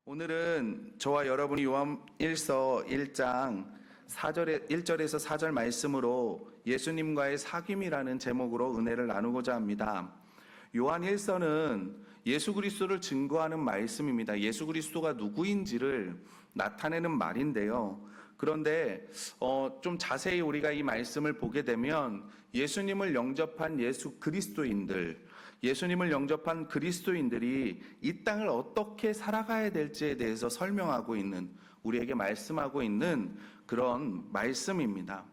오늘은 저와 여러분이 요한 1서 1장 1절에서 4절 말씀으로 예수님과의 사귐이라는 제목으로 은혜를 나누고자 합니다. 요한 1서는 예수 그리스도를 증거하는 말씀입니다. 예수 그리스도가 누구인지를 나타내는 말인데요. 그런데 좀 자세히 우리가 이 말씀을 보게 되면 예수님을 영접한 예수님을 영접한 그리스도인들이 이 땅을 어떻게 살아가야 될지에 대해서 설명하고 있는, 우리에게 말씀하고 있는 그런 말씀입니다.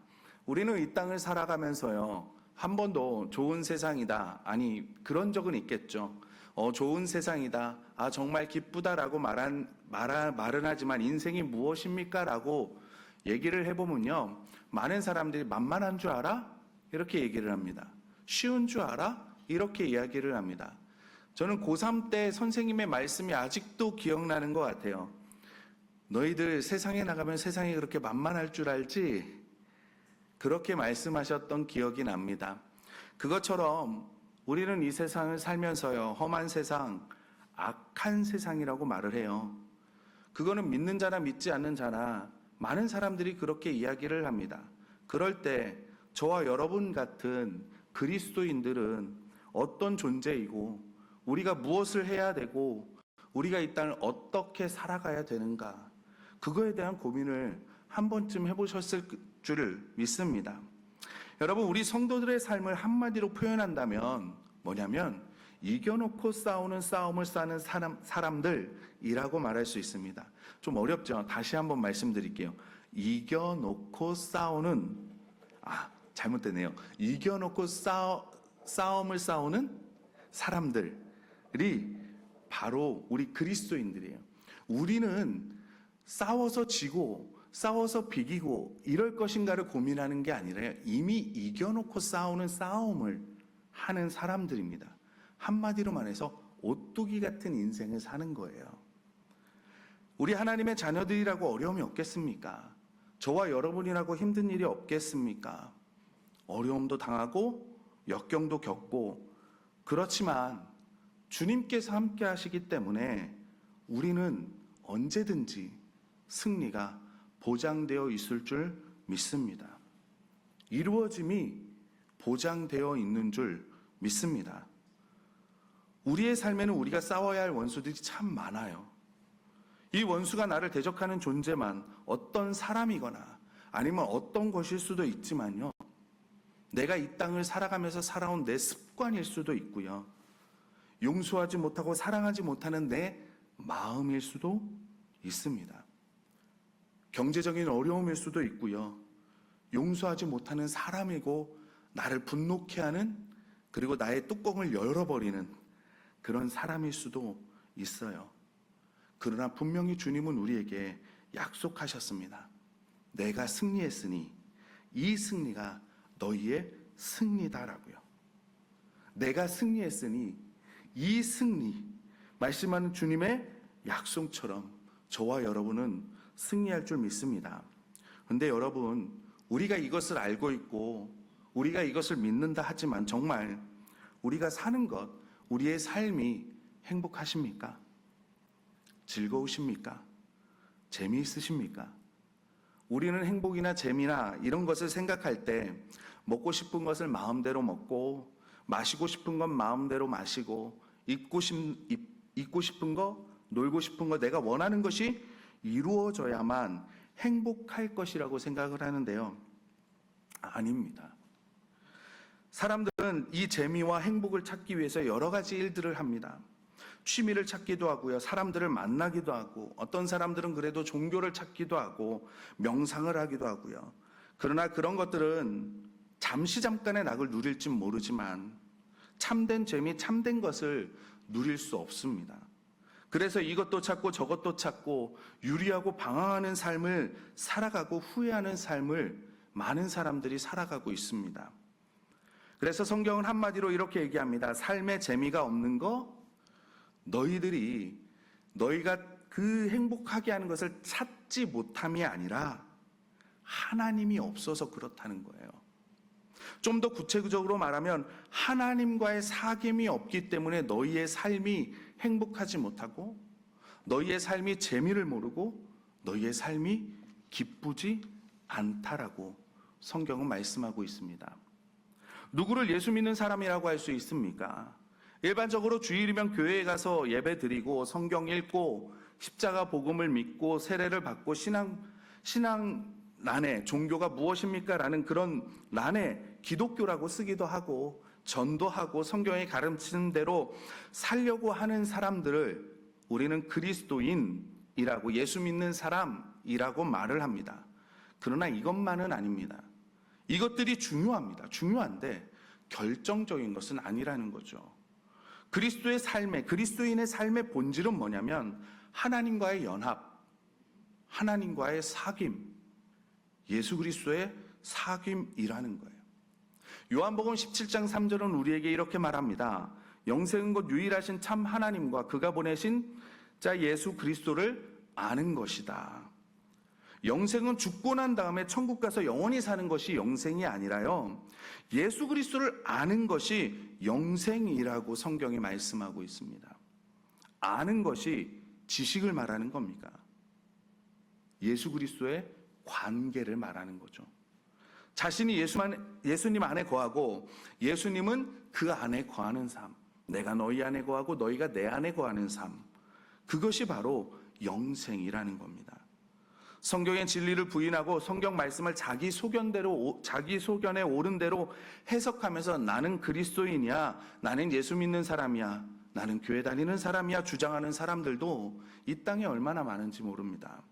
우리는 이 땅을 살아가면서요, 한 번도 좋은 세상이다, 아니 그런 적은 있겠죠. 좋은 세상이다, 정말 기쁘다라고 말은 하지만 인생이 무엇입니까? 라고 얘기를 해보면요, 많은 사람들이 만만한 줄 알아? 이렇게 얘기를 합니다. 쉬운 줄 알아? 이렇게 이야기를 합니다. 저는 고3 때 선생님의 말씀이 아직도 기억나는 것 같아요. 너희들 세상에 나가면 세상이 그렇게 만만할 줄 알지? 그렇게 말씀하셨던 기억이 납니다. 그것처럼 우리는 이 세상을 살면서요, 험한 세상, 악한 세상이라고 말을 해요. 그거는 믿는 자나 믿지 않는 자나 많은 사람들이 그렇게 이야기를 합니다. 그럴 때 저와 여러분 같은 그리스도인들은 어떤 존재이고 우리가 무엇을 해야 되고 우리가 이 땅을 어떻게 살아가야 되는가, 그거에 대한 고민을 한 번쯤 해보셨을 줄 믿습니다. 여러분, 우리 성도들의 삶을 한마디로 표현한다면 뭐냐면 이겨놓고 싸우는 싸움을 싸는 사람들이라고 말할 수 있습니다. 좀 어렵죠? 다시 한번 말씀드릴게요. 이겨놓고 싸우는, 잘못되네요. 이겨놓고 싸움을 싸우는 사람들이 바로 우리 그리스도인들이에요. 우리는 싸워서 지고 싸워서 비기고 이럴 것인가를 고민하는 게 아니라 이미 이겨놓고 싸우는 싸움을 하는 사람들입니다. 한마디로 말해서 오뚜기 같은 인생을 사는 거예요. 우리 하나님의 자녀들이라고 어려움이 없겠습니까? 저와 여러분이라고 힘든 일이 없겠습니까? 어려움도 당하고 역경도 겪고, 그렇지만 주님께서 함께 하시기 때문에 우리는 언제든지 승리가 보장되어 있을 줄 믿습니다. 이루어짐이 보장되어 있는 줄 믿습니다. 우리의 삶에는 우리가 싸워야 할 원수들이 참 많아요. 이 원수가 나를 대적하는 존재만 어떤 사람이거나 아니면 어떤 것일 수도 있지만요, 내가 이 땅을 살아가면서 살아온 내 습관일 수도 있고요, 용서하지 못하고 사랑하지 못하는 내 마음일 수도 있습니다. 경제적인 어려움일 수도 있고요, 용서하지 못하는 사람이고 나를 분노케 하는, 그리고 나의 뚜껑을 열어버리는 그런 사람일 수도 있어요. 그러나 분명히 주님은 우리에게 약속하셨습니다. 내가 승리했으니 이 승리가 너희의 승리다라고요. 내가 승리했으니 이 승리, 말씀하는 주님의 약속처럼 저와 여러분은 승리할 줄 믿습니다. 그런데 여러분, 우리가 이것을 알고 있고 우리가 이것을 믿는다 하지만 정말 우리가 사는 것, 우리의 삶이 행복하십니까? 즐거우십니까? 재미있으십니까? 우리는 행복이나 재미나 이런 것을 생각할 때 먹고 싶은 것을 마음대로 먹고, 마시고 싶은 건 마음대로 마시고, 입고 싶은 거, 놀고 싶은 거, 내가 원하는 것이 이루어져야만 행복할 것이라고 생각을 하는데요, 아닙니다. 사람들은 이 재미와 행복을 찾기 위해서 여러 가지 일들을 합니다. 취미를 찾기도 하고요, 사람들을 만나기도 하고, 어떤 사람들은 그래도 종교를 찾기도 하고 명상을 하기도 하고요. 그러나 그런 것들은 잠깐의 낙을 누릴진 모르지만 참된 재미, 참된 것을 누릴 수 없습니다. 그래서 이것도 찾고 저것도 찾고 유리하고 방황하는 삶을 살아가고 후회하는 삶을 많은 사람들이 살아가고 있습니다. 그래서 성경은 한마디로 이렇게 얘기합니다. 삶의 재미가 없는 거, 너희가 그 행복하게 하는 것을 찾지 못함이 아니라 하나님이 없어서 그렇다는 거예요. 좀 더 구체적으로 말하면 하나님과의 사귐이 없기 때문에 너희의 삶이 행복하지 못하고, 너희의 삶이 재미를 모르고 너희의 삶이 기쁘지 않다라고 성경은 말씀하고 있습니다. 누구를 예수 믿는 사람이라고 할 수 있습니까? 일반적으로 주일이면 교회에 가서 예배 드리고 성경 읽고 십자가 복음을 믿고 세례를 받고 신앙란에 종교가 무엇입니까? 라는 그런 란에 기독교라고 쓰기도 하고 전도하고 성경에 가르치는 대로 살려고 하는 사람들을 우리는 그리스도인이라고, 예수 믿는 사람이라고 말을 합니다. 그러나 이것만은 아닙니다. 이것들이 중요합니다. 중요한데 결정적인 것은 아니라는 거죠. 그리스도인의 삶의 본질은 뭐냐면 하나님과의 연합, 하나님과의 사귐, 예수 그리스도의 사귐이라는 거예요. 요한복음 17장 3절은 우리에게 이렇게 말합니다. 영생은 곧 유일하신 참 하나님과 그가 보내신 자 예수 그리스도를 아는 것이다. 영생은 죽고 난 다음에 천국 가서 영원히 사는 것이 영생이 아니라요, 예수 그리스도를 아는 것이 영생이라고 성경이 말씀하고 있습니다. 아는 것이 지식을 말하는 겁니까? 예수 그리스도의 관계를 말하는 거죠. 자신이 예수님 안에 거하고 예수님은 그 안에 거하는 삶, 내가 너희 안에 거하고 너희가 내 안에 거하는 삶, 그것이 바로 영생이라는 겁니다. 성경의 진리를 부인하고 성경 말씀을 자기 소견에 옳은 대로 해석하면서 나는 그리스도인이야, 나는 예수 믿는 사람이야, 나는 교회 다니는 사람이야 주장하는 사람들도 이 땅에 얼마나 많은지 모릅니다.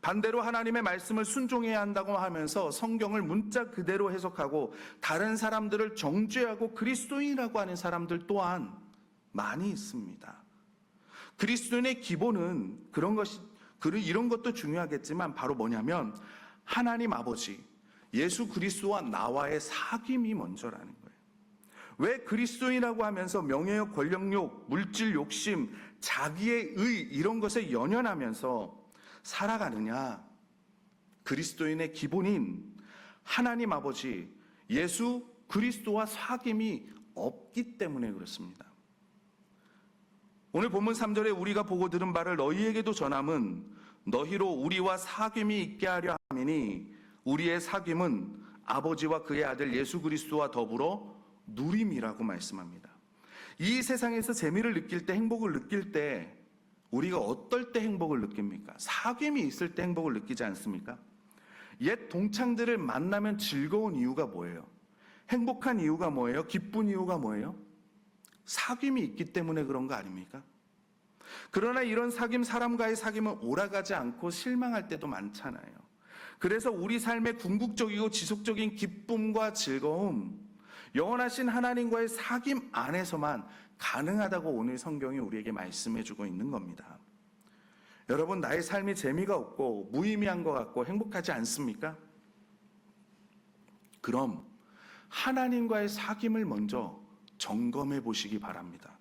반대로 하나님의 말씀을 순종해야 한다고 하면서 성경을 문자 그대로 해석하고 다른 사람들을 정죄하고 그리스도인이라고 하는 사람들 또한 많이 있습니다. 그리스도인의 기본은 이런 것도 중요하겠지만 바로 뭐냐면 하나님 아버지, 예수 그리스도와 나와의 사귐이 먼저라는 거예요. 왜 그리스도인이라고 하면서 명예욕, 권력욕, 물질 욕심, 자기의 의 이런 것에 연연하면서 살아가느냐? 그리스도인의 기본인 하나님 아버지, 예수 그리스도와 사귐이 없기 때문에 그렇습니다. 오늘 본문 3절에 우리가 보고 들은 바를 너희에게도 전함은 너희로 우리와 사귐이 있게 하려 함이니 우리의 사귐은 아버지와 그의 아들 예수 그리스도와 더불어 누림이라고 말씀합니다. 이 세상에서 재미를 느낄 때, 행복을 느낄 때 우리가 어떨 때 행복을 느낍니까? 사귐이 있을 때 행복을 느끼지 않습니까? 옛 동창들을 만나면 즐거운 이유가 뭐예요? 행복한 이유가 뭐예요? 기쁜 이유가 뭐예요? 사귐이 있기 때문에 그런 거 아닙니까? 그러나 이런 사람과의 사귐은 오라가지 않고 실망할 때도 많잖아요. 그래서 우리 삶의 궁극적이고 지속적인 기쁨과 즐거움, 영원하신 하나님과의 사귐 안에서만 가능하다고 오늘 성경이 우리에게 말씀해주고 있는 겁니다. 여러분, 나의 삶이 재미가 없고 무의미한 것 같고 행복하지 않습니까? 그럼 하나님과의 사귐을 먼저 점검해 보시기 바랍니다.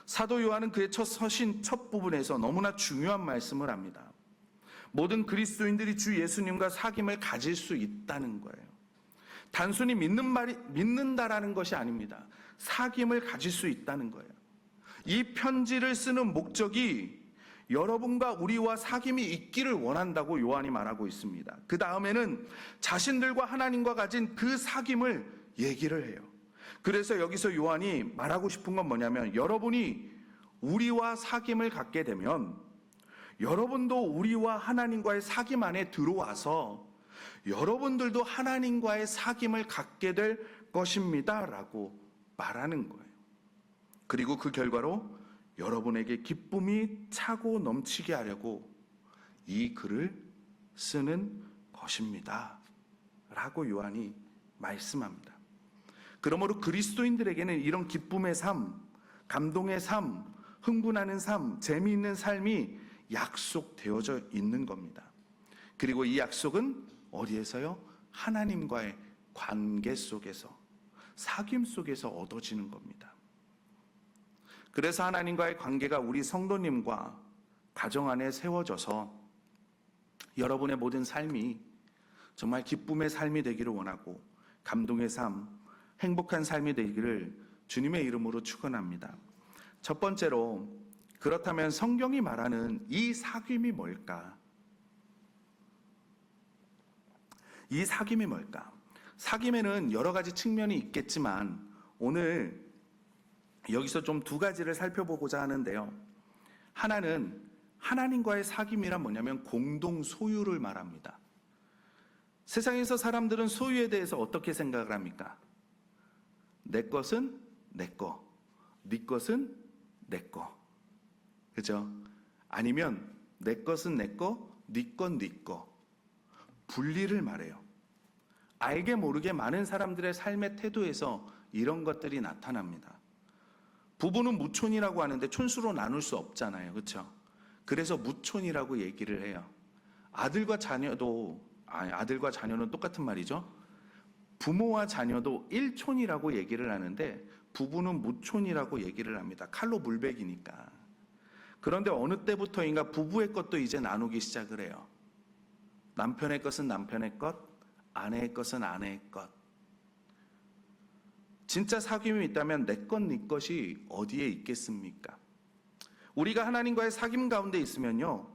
사도 요한은 그의 첫 부분에서 너무나 중요한 말씀을 합니다. 모든 그리스도인들이 주 예수님과 사귐을 가질 수 있다는 거예요. 단순히 믿는다라는 것이 아닙니다. 사귐을 가질 수 있다는 거예요. 이 편지를 쓰는 목적이 여러분과 우리와 사귐이 있기를 원한다고 요한이 말하고 있습니다. 그 다음에는 자신들과 하나님과 가진 그 사귐을 얘기를 해요. 그래서 여기서 요한이 말하고 싶은 건 뭐냐면, 여러분이 우리와 사귐을 갖게 되면 여러분도 우리와 하나님과의 사귐 안에 들어와서 여러분들도 하나님과의 사귐을 갖게 될 것입니다 라고 말하는 거예요. 그리고 그 결과로 여러분에게 기쁨이 차고 넘치게 하려고 이 글을 쓰는 것입니다 라고 요한이 말씀합니다. 그러므로 그리스도인들에게는 이런 기쁨의 삶, 감동의 삶, 흥분하는 삶, 재미있는 삶이 약속되어져 있는 겁니다. 그리고 이 약속은 어디에서요? 하나님과의 관계 속에서, 사귐 속에서 얻어지는 겁니다. 그래서 하나님과의 관계가 우리 성도님과 가정 안에 세워져서 여러분의 모든 삶이 정말 기쁨의 삶이 되기를 원하고 감동의 삶, 행복한 삶이 되기를 주님의 이름으로 축원합니다. 첫 번째로 그렇다면 성경이 말하는 이 사귐이 뭘까? 이 사귐이 뭘까? 사귐에는 여러 가지 측면이 있겠지만 오늘 여기서 좀 두 가지를 살펴보고자 하는데요. 하나는 하나님과의 사귐이란 뭐냐면 공동 소유를 말합니다. 세상에서 사람들은 소유에 대해서 어떻게 생각을 합니까? 내 것은 내 거, 네 것은 내 거. 그죠? 아니면 내 것은 내 거, 네 건 네 거. 분리를 말해요. 알게 모르게 많은 사람들의 삶의 태도에서 이런 것들이 나타납니다. 부부는 무촌이라고 하는데 촌수로 나눌 수 없잖아요. 그렇죠? 그래서 무촌이라고 얘기를 해요. 아들과 자녀는 똑같은 말이죠. 부모와 자녀도 일촌이라고 얘기를 하는데 부부는 무촌이라고 얘기를 합니다. 칼로 물베기니까. 그런데 어느 때부터인가 부부의 것도 이제 나누기 시작을 해요. 남편의 것은 남편의 것, 아내의 것은 아내의 것. 진짜 사귐이 있다면 내 것, 네 것이 어디에 있겠습니까? 우리가 하나님과의 사귐 가운데 있으면요,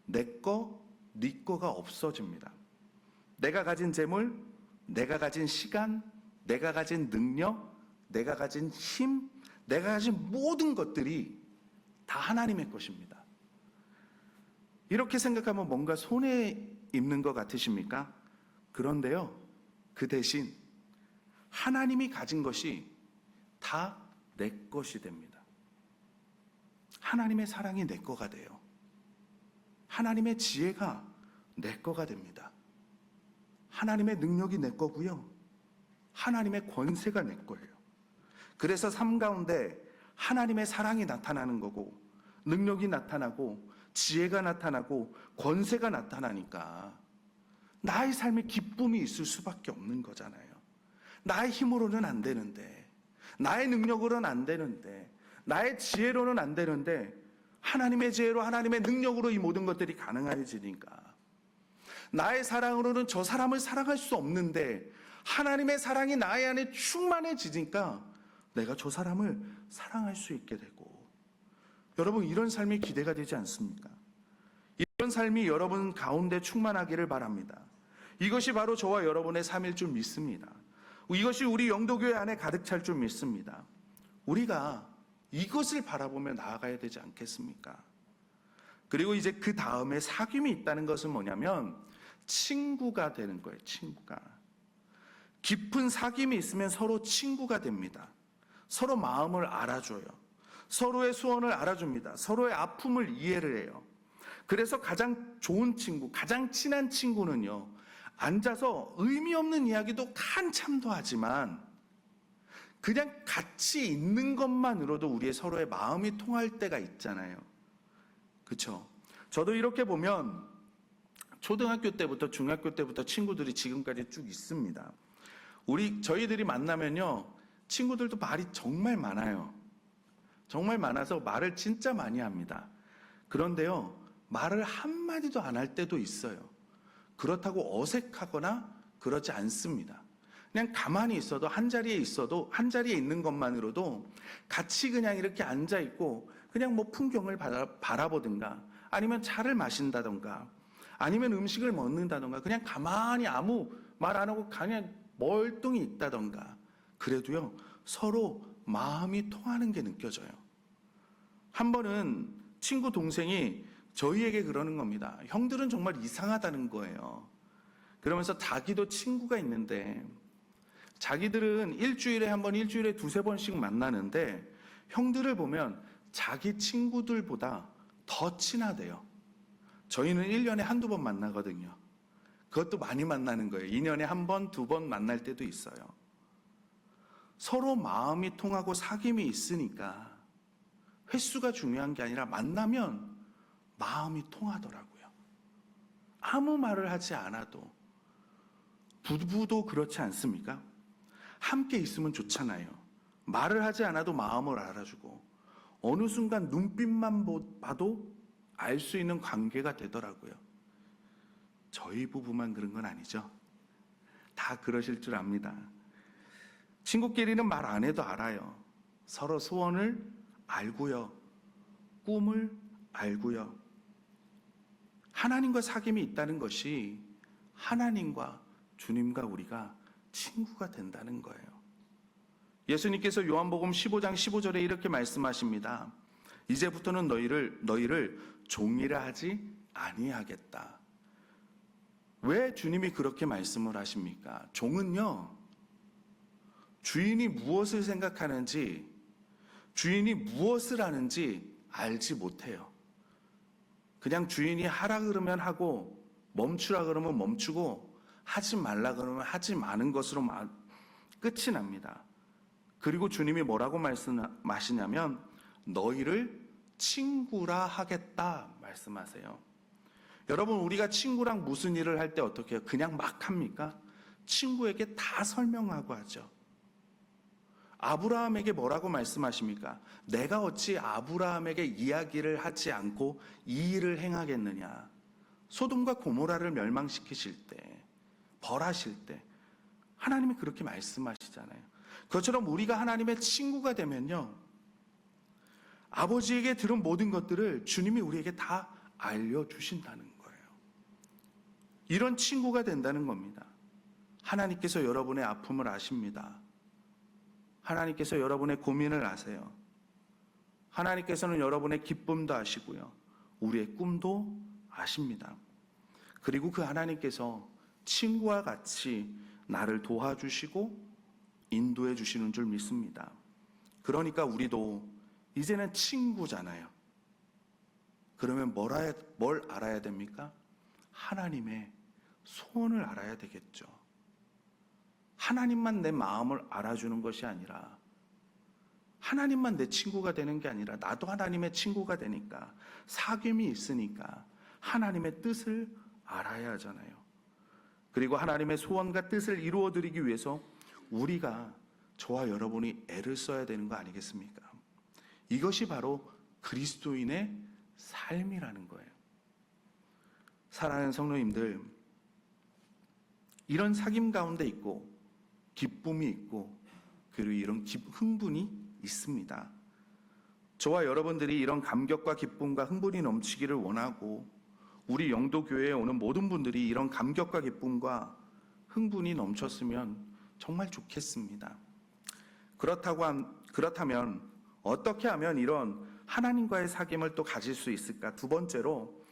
내 거, 네 거가 없어집니다. 내가 가진 재물, 내가 가진 시간, 내가 가진 능력, 내가 가진 힘, 내가 가진 모든 것들이 다 하나님의 것입니다. 이렇게 생각하면 뭔가 손해 입는 것 같으십니까? 그런데요, 그 대신 하나님이 가진 것이 다 내 것이 됩니다. 하나님의 사랑이 내 거가 돼요. 하나님의 지혜가 내 거가 됩니다. 하나님의 능력이 내 거고요. 하나님의 권세가 내 거예요. 그래서 삶 가운데 하나님의 사랑이 나타나는 거고, 능력이 나타나고, 지혜가 나타나고, 권세가 나타나니까 나의 삶에 기쁨이 있을 수밖에 없는 거잖아요. 나의 힘으로는 안 되는데, 나의 능력으로는 안 되는데, 나의 지혜로는 안 되는데 하나님의 지혜로, 하나님의 능력으로 이 모든 것들이 가능해지니까, 나의 사랑으로는 저 사람을 사랑할 수 없는데 하나님의 사랑이 나의 안에 충만해지니까 내가 저 사람을 사랑할 수 있게 되고. 여러분, 이런 삶이 기대가 되지 않습니까? 이런 삶이 여러분 가운데 충만하기를 바랍니다. 이것이 바로 저와 여러분의 삶일 줄 믿습니다. 이것이 우리 영도교회 안에 가득 찰 줄 믿습니다. 우리가 이것을 바라보며 나아가야 되지 않겠습니까? 그리고 이제 그 다음에 사귐이 있다는 것은 뭐냐면 친구가 되는 거예요. 친구가. 깊은 사귐이 있으면 서로 친구가 됩니다. 서로 마음을 알아줘요. 서로의 소원을 알아줍니다. 서로의 아픔을 이해를 해요. 그래서 가장 좋은 친구, 가장 친한 친구는요, 앉아서 의미 없는 이야기도 한참도 하지만 그냥 같이 있는 것만으로도 우리의 서로의 마음이 통할 때가 있잖아요. 그렇죠? 저도 이렇게 보면 초등학교 때부터 중학교 때부터 친구들이 지금까지 쭉 있습니다. 저희들이 만나면요, 친구들도 말이 정말 많아요. 정말 많아서 말을 진짜 많이 합니다. 그런데요, 말을 한마디도 안 할 때도 있어요. 그렇다고 어색하거나 그러지 않습니다. 그냥 가만히 있어도, 한 자리에 있는 것만으로도 같이 그냥 이렇게 앉아 있고 그냥 뭐 풍경을 바라보든가, 아니면 차를 마신다던가, 아니면 음식을 먹는다던가, 그냥 가만히 아무 말 안 하고 그냥 멀뚱히 있다던가, 그래도요 서로 마음이 통하는 게 느껴져요. 한 번은 친구 동생이 저희에게 그러는 겁니다. 형들은 정말 이상하다는 거예요. 그러면서 자기도 친구가 있는데 자기들은 일주일에 한 번, 일주일에 두세 번씩 만나는데 형들을 보면 자기 친구들보다 더 친하대요. 저희는 1년에 한두 번 만나거든요. 그것도 많이 만나는 거예요. 2년에 한 번, 두 번 만날 때도 있어요. 서로 마음이 통하고 사귐이 있으니까 횟수가 중요한 게 아니라 만나면 마음이 통하더라고요. 아무 말을 하지 않아도. 부부도 그렇지 않습니까? 함께 있으면 좋잖아요. 말을 하지 않아도 마음을 알아주고 어느 순간 눈빛만 봐도 알 수 있는 관계가 되더라고요. 저희 부부만 그런 건 아니죠. 다 그러실 줄 압니다. 친구끼리는 말 안 해도 알아요. 서로 소원을 알고요. 꿈을 알고요. 하나님과 사귐이 있다는 것이 하나님과 주님과 우리가 친구가 된다는 거예요. 예수님께서 요한복음 15장 15절에 이렇게 말씀하십니다. 이제부터는 너희를 종이라 하지 아니하겠다. 왜 주님이 그렇게 말씀을 하십니까? 종은요, 주인이 무엇을 생각하는지, 주인이 무엇을 하는지 알지 못해요. 그냥 주인이 하라 그러면 하고 멈추라 그러면 멈추고 하지 말라 그러면 하지 마는 것으로 끝이 납니다. 그리고 주님이 뭐라고 말씀하시냐면 너희를 친구라 하겠다 말씀하세요. 여러분, 우리가 친구랑 무슨 일을 할 때 어떻게 해요? 그냥 막 합니까? 친구에게 다 설명하고 하죠. 아브라함에게 뭐라고 말씀하십니까? 내가 어찌 아브라함에게 이야기를 하지 않고 이 일을 행하겠느냐. 소돔과 고모라를 멸망시키실 때, 벌하실 때 하나님이 그렇게 말씀하시잖아요. 그것처럼 우리가 하나님의 친구가 되면요, 아버지에게 들은 모든 것들을 주님이 우리에게 다 알려주신다는 거예요. 이런 친구가 된다는 겁니다. 하나님께서 여러분의 아픔을 아십니다. 하나님께서 여러분의 고민을 아세요. 하나님께서는 여러분의 기쁨도 아시고요, 우리의 꿈도 아십니다. 그리고 그 하나님께서 친구와 같이 나를 도와주시고 인도해 주시는 줄 믿습니다. 그러니까 우리도 이제는 친구잖아요. 그러면 뭘 알아야 됩니까? 하나님의 소원을 알아야 되겠죠. 하나님만 내 마음을 알아주는 것이 아니라, 하나님만 내 친구가 되는 게 아니라 나도 하나님의 친구가 되니까, 사귐이 있으니까 하나님의 뜻을 알아야 하잖아요. 그리고 하나님의 소원과 뜻을 이루어드리기 위해서 우리가, 저와 여러분이 애를 써야 되는 거 아니겠습니까? 이것이 바로 그리스도인의 삶이라는 거예요. 사랑하는 성도님들, 이런 사귐 가운데 있고 기쁨이 있고 그리고 이런 흥분이 있습니다. 저와 여러분들이 이런 감격과 기쁨과 흥분이 넘치기를 원하고, 우리 영도교회에 오는 모든 분들이 이런 감격과 기쁨과 흥분이 넘쳤으면 정말 좋겠습니다. 그렇다면 어떻게 하면 이런 하나님과의 사귐을 또 가질 수 있을까? 두 번째로,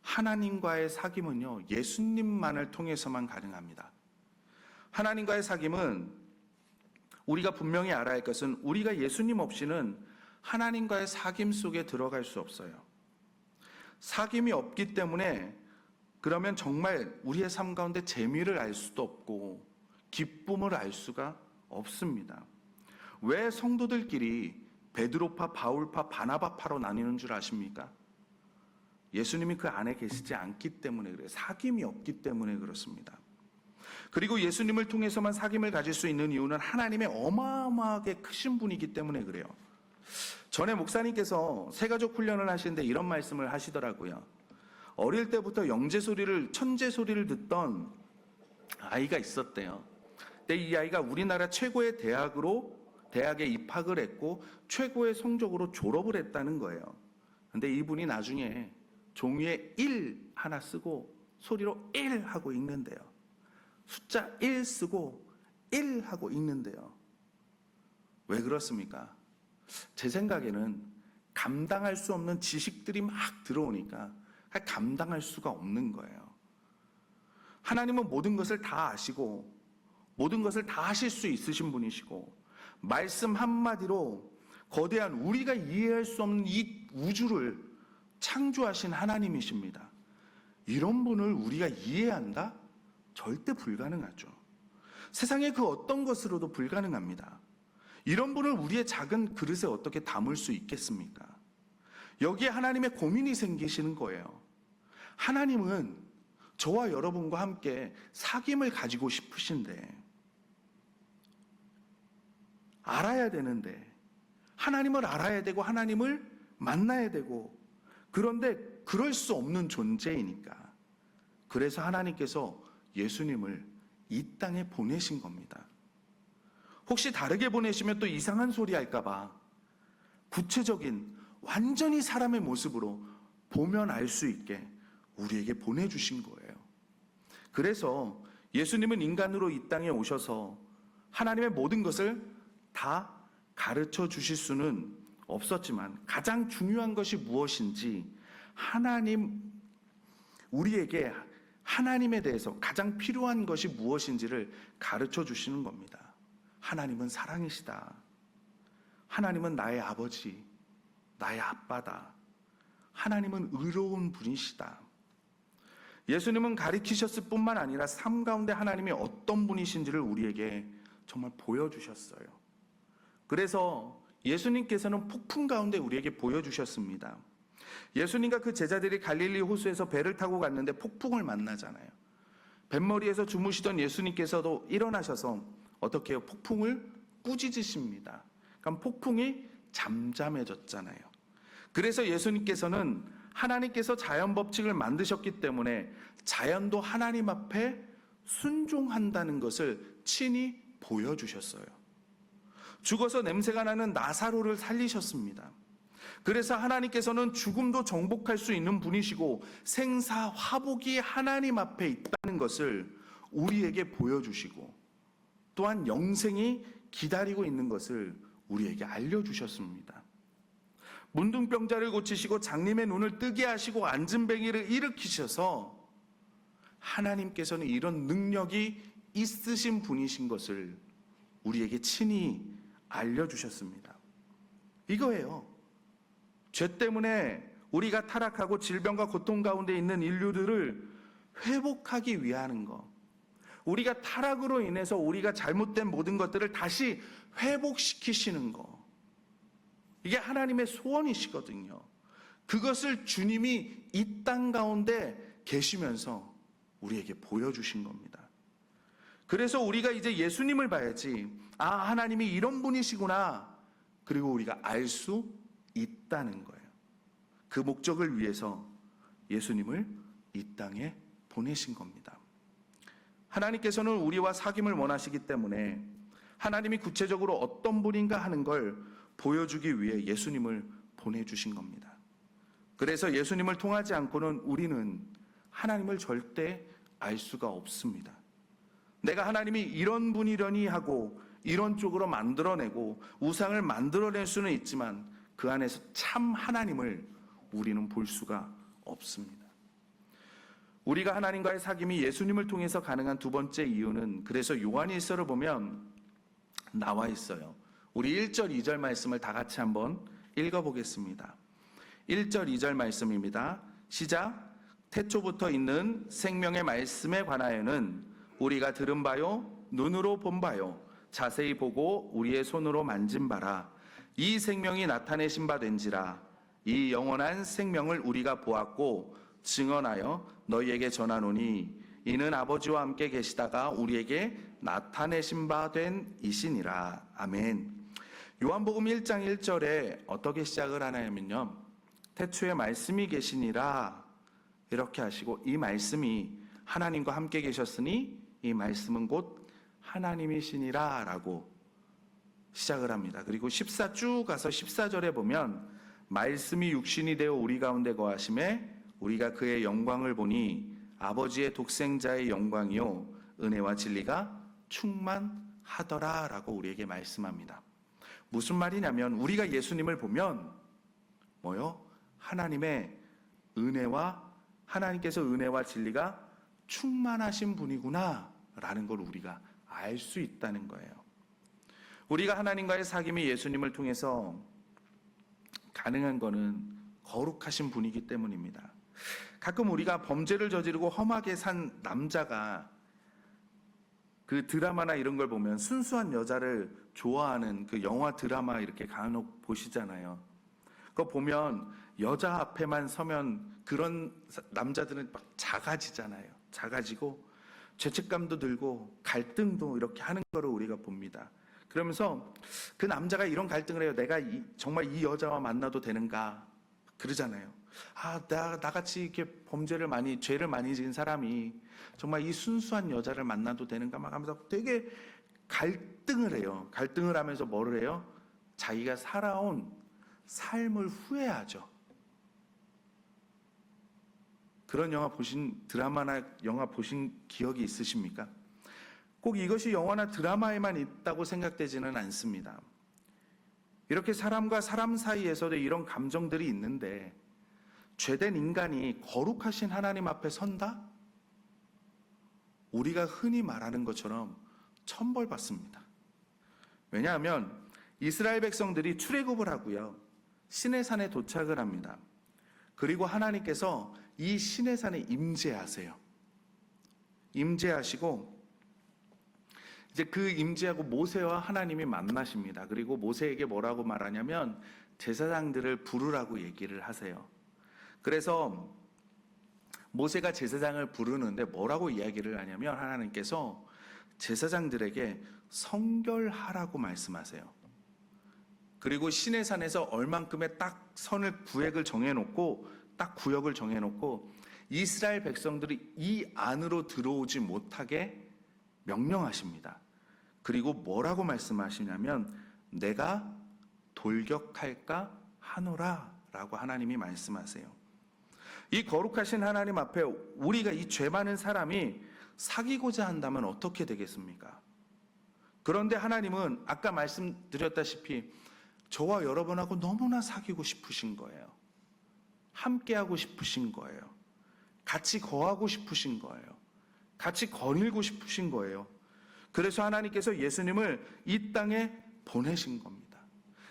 하나님과의 사귐은요, 예수님만을 통해서만 가능합니다. 하나님과의 사귐은 우리가 분명히 알아야 할 것은, 우리가 예수님 없이는 하나님과의 사귐 속에 들어갈 수 없어요. 사귐이 없기 때문에 그러면 정말 우리의 삶 가운데 재미를 알 수도 없고 기쁨을 알 수가 없습니다. 왜 성도들끼리 베드로파, 바울파, 바나바파로 나뉘는 줄 아십니까? 예수님이 그 안에 계시지 않기 때문에 그래요. 사귐이 없기 때문에 그렇습니다. 그리고 예수님을 통해서만 사귐을 가질 수 있는 이유는 하나님의 어마어마하게 크신 분이기 때문에 그래요. 전에 목사님께서 새가족 훈련을 하시는데 이런 말씀을 하시더라고요. 어릴 때부터 영재 소리를, 천재 소리를 듣던 아이가 있었대요. 근데 이 아이가 우리나라 최고의 대학에 입학을 했고 최고의 성적으로 졸업을 했다는 거예요. 근데 이분이 나중에 종이에 1 하나 쓰고 소리로 1 하고 읽는데요. 숫자 1 쓰고 1 하고 읽는데요. 왜 그렇습니까? 제 생각에는 감당할 수 없는 지식들이 막 들어오니까 감당할 수가 없는 거예요. 하나님은 모든 것을 다 아시고 모든 것을 다 하실 수 있으신 분이시고, 말씀 한마디로 거대한 우리가 이해할 수 없는 이 우주를 창조하신 하나님이십니다. 이런 분을 우리가 이해한다? 절대 불가능하죠. 세상의 그 어떤 것으로도 불가능합니다. 이런 분을 우리의 작은 그릇에 어떻게 담을 수 있겠습니까? 여기에 하나님의 고민이 생기시는 거예요. 하나님은 저와 여러분과 함께 사귐을 가지고 싶으신데, 알아야 되는데, 하나님을 알아야 되고 하나님을 만나야 되고, 그런데 그럴 수 없는 존재이니까, 그래서 하나님께서 예수님을 이 땅에 보내신 겁니다. 혹시 다르게 보내시면 또 이상한 소리 할까봐 구체적인 완전히 사람의 모습으로 보면 알 수 있게 우리에게 보내주신 거예요. 그래서 예수님은 인간으로 이 땅에 오셔서 하나님의 모든 것을 다 가르쳐 주실 수는 없었지만 가장 중요한 것이 무엇인지 우리에게 하나님에 대해서 가장 필요한 것이 무엇인지를 가르쳐 주시는 겁니다. 하나님은 사랑이시다. 하나님은 나의 아버지, 나의 아빠다. 하나님은 의로운 분이시다. 예수님은 가르치셨을 뿐만 아니라 삶 가운데 하나님이 어떤 분이신지를 우리에게 정말 보여주셨어요. 그래서 예수님께서는 폭풍 가운데 우리에게 보여주셨습니다. 예수님과 그 제자들이 갈릴리 호수에서 배를 타고 갔는데 폭풍을 만나잖아요. 뱃머리에서 주무시던 예수님께서도 일어나셔서 어떻게 해요? 폭풍을 꾸짖으십니다. 그럼 폭풍이 잠잠해졌잖아요. 그래서 예수님께서는 하나님께서 자연 법칙을 만드셨기 때문에 자연도 하나님 앞에 순종한다는 것을 친히 보여주셨어요. 죽어서 냄새가 나는 나사로를 살리셨습니다. 그래서 하나님께서는 죽음도 정복할 수 있는 분이시고 생사화복이 하나님 앞에 있다는 것을 우리에게 보여주시고 또한 영생이 기다리고 있는 것을 우리에게 알려주셨습니다. 문둥병자를 고치시고 장님의 눈을 뜨게 하시고 앉은뱅이를 일으키셔서 하나님께서는 이런 능력이 있으신 분이신 것을 우리에게 친히 알려주셨습니다. 이거예요. 죄 때문에 우리가 타락하고 질병과 고통 가운데 있는 인류들을 회복하기 위하는 것. 우리가 타락으로 인해서 우리가 잘못된 모든 것들을 다시 회복시키시는 것. 이게 하나님의 소원이시거든요. 그것을 주님이 이 땅 가운데 계시면서 우리에게 보여주신 겁니다. 그래서 우리가 이제 예수님을 봐야지, 하나님이 이런 분이시구나. 그리고 우리가 알 수 있다는 거예요. 그 목적을 위해서 예수님을 이 땅에 보내신 겁니다. 하나님께서는 우리와 사귐을 원하시기 때문에 하나님이 구체적으로 어떤 분인가 하는 걸 보여주기 위해 예수님을 보내주신 겁니다. 그래서 예수님을 통하지 않고는 우리는 하나님을 절대 알 수가 없습니다. 내가 하나님이 이런 분이려니 하고 이런 쪽으로 만들어내고 우상을 만들어낼 수는 있지만 그 안에서 참 하나님을 우리는 볼 수가 없습니다. 우리가 하나님과의 사귐이 예수님을 통해서 가능한 두 번째 이유는 그래서 요한일서를 보면 나와 있어요. 우리 1절, 2절 말씀을 다 같이 한번 읽어보겠습니다. 1절, 2절 말씀입니다. 시작. 태초부터 있는 생명의 말씀에 관하여는 우리가 들은 바요, 눈으로 본 바요, 자세히 보고 우리의 손으로 만진 바라. 이 생명이 나타내신 바 된지라. 이 영원한 생명을 우리가 보았고 증언하여 너희에게 전하노니 이는 아버지와 함께 계시다가 우리에게 나타내신 바 된 이시니라. 아멘. 요한복음 1장 1절에 어떻게 시작을 하냐면요. 태초에 말씀이 계시니라 이렇게 하시고 이 말씀이 하나님과 함께 계셨으니 이 말씀은 곧 하나님이시니라 라고 시작을 합니다. 그리고 쭉 가서 14절에 보면 말씀이 육신이 되어 우리 가운데 거하심에 우리가 그의 영광을 보니 아버지의 독생자의 영광이요 은혜와 진리가 충만하더라 라고 우리에게 말씀합니다. 무슨 말이냐면 우리가 예수님을 보면 하나님의 하나님께서 은혜와 진리가 충만하신 분이구나 라는 걸 우리가 알 수 있다는 거예요. 우리가 하나님과의 사귐이 예수님을 통해서 가능한 거는 거룩하신 분이기 때문입니다. 가끔 우리가 범죄를 저지르고 험하게 산 남자가 그 드라마나 이런 걸 보면 순수한 여자를 좋아하는 그 영화 드라마 이렇게 간혹 보시잖아요. 그거 보면 여자 앞에만 서면 그런 남자들은 막 작아지잖아요. 작아지고 죄책감도 들고 갈등도 이렇게 하는 거를 우리가 봅니다. 그러면서 그 남자가 이런 갈등을 해요. 내가 정말 이 여자와 만나도 되는가? 그러잖아요. 나같이 이렇게 죄를 많이 지은 사람이 정말 이 순수한 여자를 만나도 되는가? 막 하면서 되게 갈등을 해요. 갈등을 하면서 뭐를 해요? 자기가 살아온 삶을 후회하죠. 그런 드라마나 영화 보신 기억이 있으십니까? 꼭 이것이 영화나 드라마에만 있다고 생각되지는 않습니다. 이렇게 사람과 사람 사이에서도 이런 감정들이 있는데, 죄된 인간이 거룩하신 하나님 앞에 선다? 우리가 흔히 말하는 것처럼 천벌받습니다. 왜냐하면 이스라엘 백성들이 출애굽을 하고요, 시내산에 도착을 합니다. 그리고 하나님께서 이 시내산에 임재하세요. 임재하시고 이제 그 임재하고 모세와 하나님이 만나십니다. 그리고 모세에게 뭐라고 말하냐면 제사장들을 부르라고 얘기를 하세요. 그래서 모세가 제사장을 부르는데 뭐라고 이야기를 하냐면 하나님께서 제사장들에게 성결하라고 말씀하세요. 그리고 시내산에서 얼만큼의 딱 구획을 정해놓고 딱 구역을 정해놓고 이스라엘 백성들이 이 안으로 들어오지 못하게 명령하십니다. 그리고 뭐라고 말씀하시냐면 내가 돌격할까 하노라 라고 하나님이 말씀하세요. 이 거룩하신 하나님 앞에 우리가 이 죄 많은 사람이 사귀고자 한다면 어떻게 되겠습니까? 그런데 하나님은 아까 말씀드렸다시피 저와 여러분하고 너무나 사귀고 싶으신 거예요. 함께하고 싶으신 거예요. 같이 거하고 싶으신 거예요. 같이 거닐고 싶으신 거예요. 그래서 하나님께서 예수님을 이 땅에 보내신 겁니다.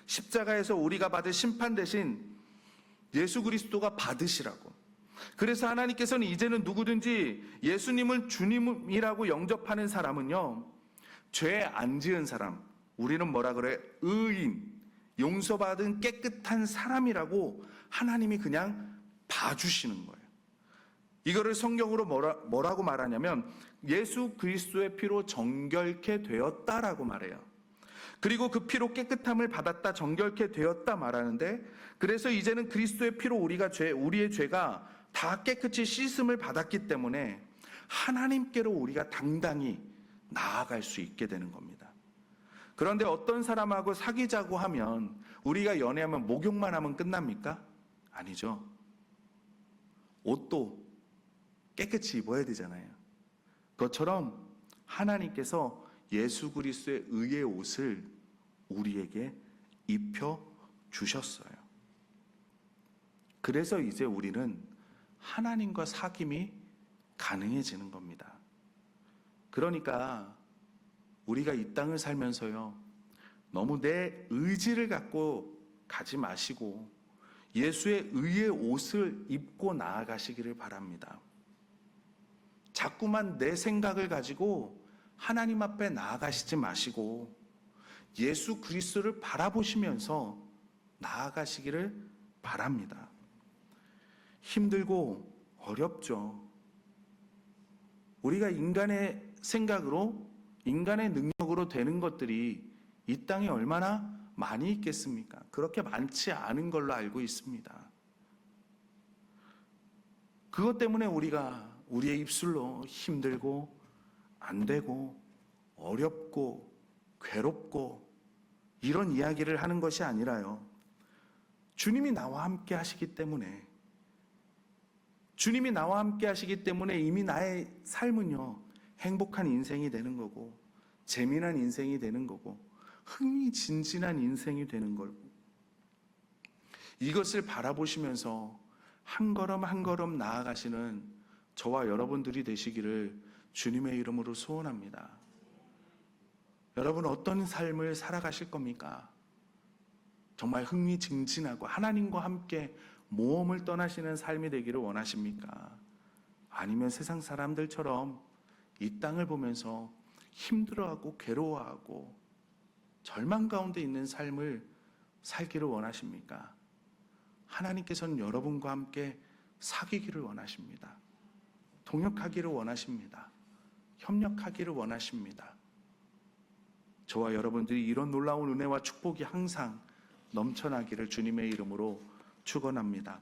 십자가에서 우리가 받을 심판 대신 예수 그리스도가 받으시라고. 그래서 하나님께서는 이제는 누구든지 예수님을 주님이라고 영접하는 사람은요, 죄 안 지은 사람, 우리는 뭐라 그래? 의인, 용서받은 깨끗한 사람이라고 하나님이 그냥 봐주시는 거예요. 이거를 성경으로 뭐라고 말하냐면 예수 그리스도의 피로 정결케 되었다라고 말해요. 그리고 그 피로 깨끗함을 받았다, 정결케 되었다 말하는데, 그래서 이제는 그리스도의 피로 우리의 죄가 다 깨끗이 씻음을 받았기 때문에 하나님께로 우리가 당당히 나아갈 수 있게 되는 겁니다. 그런데 어떤 사람하고 사귀자고 하면 우리가 연애하면 목욕만 하면 끝납니까? 아니죠. 옷도 깨끗이 입어야 되잖아요. 그것처럼 하나님께서 예수 그리스도의 의의 옷을 우리에게 입혀 주셨어요. 그래서 이제 우리는 하나님과 사귐이 가능해지는 겁니다. 그러니까 우리가 이 땅을 살면서요, 너무 내 의지를 갖고 가지 마시고 예수의 의의 옷을 입고 나아가시기를 바랍니다. 자꾸만 내 생각을 가지고 하나님 앞에 나아가시지 마시고 예수 그리스도를 바라보시면서 나아가시기를 바랍니다. 힘들고 어렵죠. 우리가 인간의 생각으로, 인간의 능력으로 되는 것들이 이 땅에 얼마나 많이 있겠습니까? 그렇게 많지 않은 걸로 알고 있습니다. 그것 때문에 우리가 우리의 입술로 힘들고 안 되고 어렵고 괴롭고 이런 이야기를 하는 것이 아니라요, 주님이 나와 함께 하시기 때문에, 주님이 나와 함께 하시기 때문에 이미 나의 삶은요, 행복한 인생이 되는 거고 재미난 인생이 되는 거고 흥미진진한 인생이 되는 거고, 이것을 바라보시면서 한 걸음 한 걸음 나아가시는 저와 여러분들이 되시기를 주님의 이름으로 소원합니다. 여러분, 어떤 삶을 살아가실 겁니까? 정말 흥미진진하고 하나님과 함께 모험을 떠나시는 삶이 되기를 원하십니까? 아니면 세상 사람들처럼 이 땅을 보면서 힘들어하고 괴로워하고 절망 가운데 있는 삶을 살기를 원하십니까? 하나님께서는 여러분과 함께 사귀기를 원하십니다. 동역하기를 원하십니다. 협력하기를 원하십니다. 저와 여러분들이 이런 놀라운 은혜와 축복이 항상 넘쳐나기를 주님의 이름으로 축원합니다.